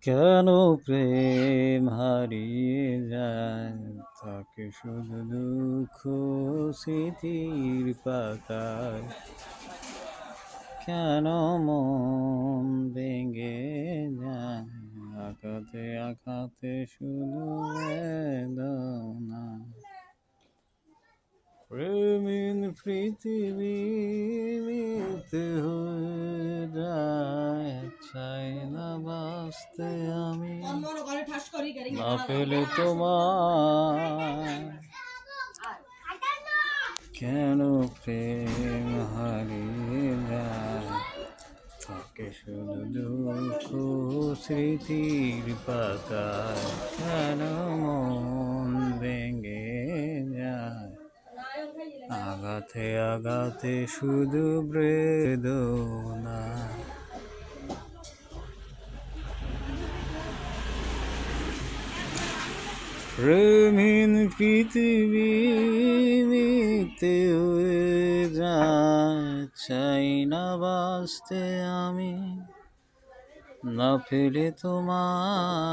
কেন প্রেম হারিয়ে যায়, থাকে শুধু দুঃখ স্মৃতির পাতায়। কেন মন ভেঙে যায়, আঘাতে আঘাতে শুধু বেদনা। প্রেমের পৃথিবী মিথ্যে হয়ে যায়, চাই না বাঁচতে আমি না পেলে তোমার। কেন প্রেম হারিয়ে যায়, থাকে শুধু দুঃখ স্মৃতির পাতায়। কেন মন ভেঙে যায়, আঘাতে আঘাতে শুধু বেদনা। প্রেমহীন পৃথিবী মিথ্যে হয়ে যায়, চাই না বাঁচতে আমি না পেলে তোমার।